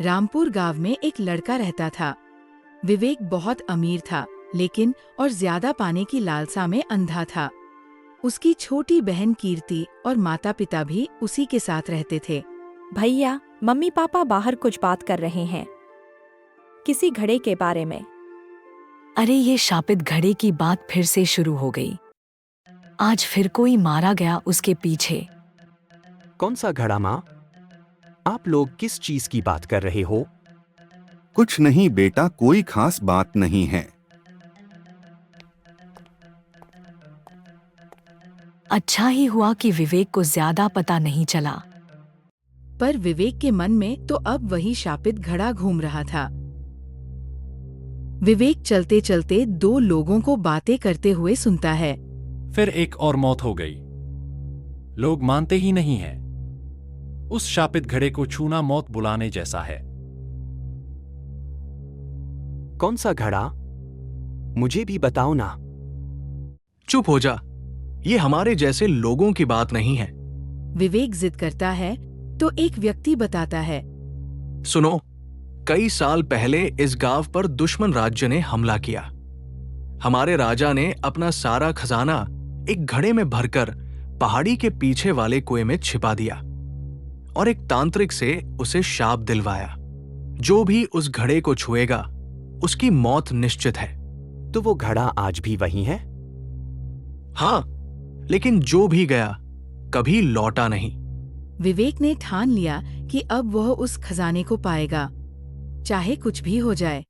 रामपुर गांव में एक लड़का रहता था। विवेक बहुत अमीर था, लेकिन और ज्यादा पाने की लालसा में अंधा था। उसकी छोटी बहन कीर्ति और माता पिता भी उसी के साथ रहते थे। भैया, मम्मी पापा बाहर कुछ बात कर रहे हैं, किसी घड़े के बारे में। अरे ये शापित घड़े की बात फिर से शुरू हो गई। आज फिर कोई मारा गया उसके पीछे। कौन सा घड़ा माँ? आप लोग किस चीज की बात कर रहे हो? कुछ नहीं बेटा, कोई खास बात नहीं है। अच्छा ही हुआ कि विवेक को ज्यादा पता नहीं चला। पर विवेक के मन में तो अब वही शापित घड़ा घूम रहा था। विवेक चलते चलते दो लोगों को बातें करते हुए सुनता है। फिर एक और मौत हो गई। लोग मानते ही नहीं हैं। उस शापित घड़े को छूना मौत बुलाने जैसा है। कौन सा घड़ा? मुझे भी बताओ ना। चुप हो जा, ये हमारे जैसे लोगों की बात नहीं है। विवेक जिद करता है तो एक व्यक्ति बताता है। सुनो, कई साल पहले इस गांव पर दुश्मन राज्य ने हमला किया। हमारे राजा ने अपना सारा खजाना एक घड़े में भरकर पहाड़ी के पीछे वाले कुएं में छिपा दिया और एक तांत्रिक से उसे शाप दिलवाया। जो भी उस घड़े को छुएगा उसकी मौत निश्चित है। तो वो घड़ा आज भी वही है? हाँ, लेकिन जो भी गया कभी लौटा नहीं। विवेक ने ठान लिया कि अब वह उस खजाने को पाएगा, चाहे कुछ भी हो जाए।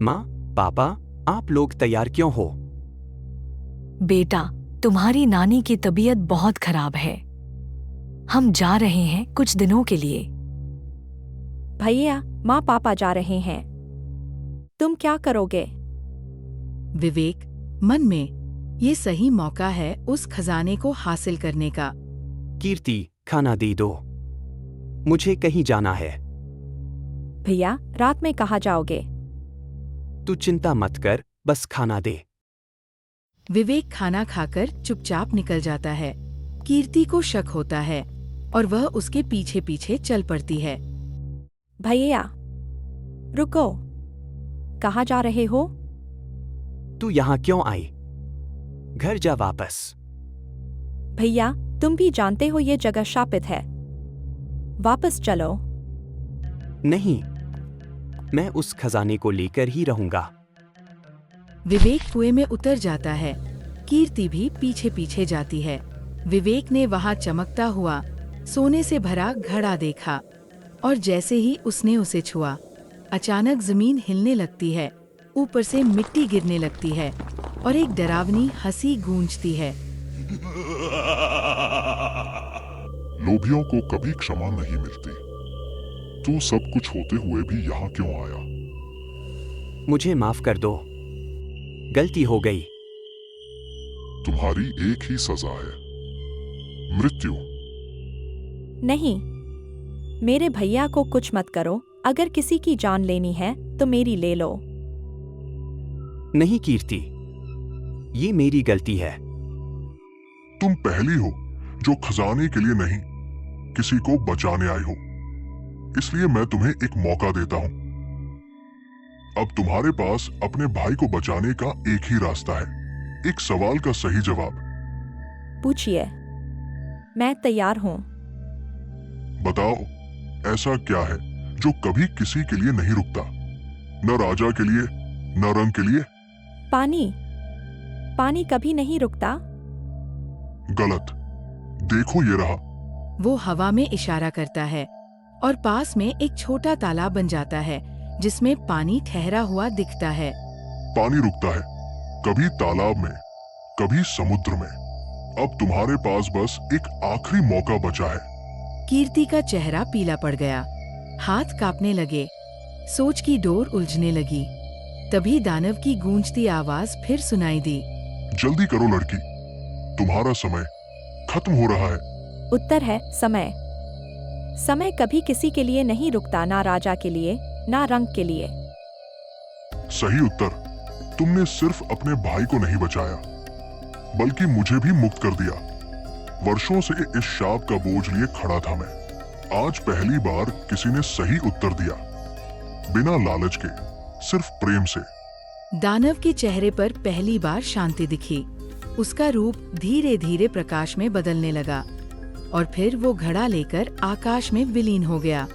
माँ, पापा, आप लोग तैयार क्यों हो? बेटा, तुम्हारी नानी की तबीयत बहुत खराब है। हम जा रहे हैं कुछ दिनों के लिए। भैया, माँ पापा जा रहे हैं, तुम क्या करोगे? विवेक मन में, ये सही मौका है उस खजाने को हासिल करने का। कीर्ति, खाना दे दो, मुझे कहीं जाना है। भैया, रात में कहाँ जाओगे? तू चिंता मत कर, बस खाना दे। विवेक खाना खाकर चुपचाप निकल जाता है। कीर्ति को शक होता है और वह उसके पीछे पीछे चल पड़ती है। भैया रुको, कहाँ जा रहे हो? तू यहाँ क्यों आई? घर जा वापस। भैया, तुम भी जानते हो ये जगह शापित है, वापस चलो। नहीं, मैं उस खजाने को लेकर ही रहूंगा। विवेक कुएं में उतर जाता है। कीर्ति भी पीछे पीछे जाती है। विवेक ने वहां चमकता हुआ सोने से भरा घड़ा देखा और जैसे ही उसने उसे छुआ, अचानक जमीन हिलने लगती है, ऊपर से मिट्टी गिरने लगती है और एक डरावनी हंसी गूंजती है। लोभियों को कभी क्षमा नहीं मिलती। तू सब कुछ होते हुए भी यहाँ क्यों आया? मुझे माफ कर दो, गलती हो गई। तुम्हारी एक ही सजा है, मृत्यु। नहीं, मेरे भैया को कुछ मत करो। अगर किसी की जान लेनी है तो मेरी ले लो। नहीं कीर्ति, ये मेरी गलती है। तुम पहली हो जो खजाने के लिए नहीं, किसी को बचाने आई हो। इसलिए मैं तुम्हें एक मौका देता हूं। अब तुम्हारे पास अपने भाई को बचाने का एक ही रास्ता है, एक सवाल का सही जवाब। पूछिए, मैं तैयार हूँ। बताओ, ऐसा क्या है जो कभी किसी के लिए नहीं रुकता? न राजा के लिए, न रंग के लिए। पानी। पानी कभी नहीं रुकता। गलत। देखो ये रहा। वो हवा में इशारा करता है और पास में एक छोटा तालाब बन जाता है जिसमें पानी ठहरा हुआ दिखता है। पानी रुकता है, कभी तालाब में, कभी समुद्र में। अब तुम्हारे पास बस एक आखिरी मौका बचा है। कीर्ति का चेहरा पीला पड़ गया, हाथ कांपने लगे, सोच की डोर उलझने लगी। तभी दानव की गूंजती आवाज फिर सुनाई दी। जल्दी करो लड़की, तुम्हारा समय खत्म हो रहा है। उत्तर है समय। समय कभी किसी के लिए नहीं रुकता, ना राजा के लिए, ना रंग के लिए। सही उत्तर। तुमने सिर्फ अपने भाई को नहीं बचाया, बल्कि मुझे भी मुक्त कर दिया। वर्षों से इस शाप का बोझ लिए खड़ा था मैं, आज पहली बार किसी ने सही उत्तर दिया, बिना लालच के, सिर्फ प्रेम से। दानव के चेहरे पर पहली बार शांति दिखी। उसका रूप धीरे धीरे प्रकाश में बदलने लगा और फिर वो घड़ा लेकर आकाश में विलीन हो गया।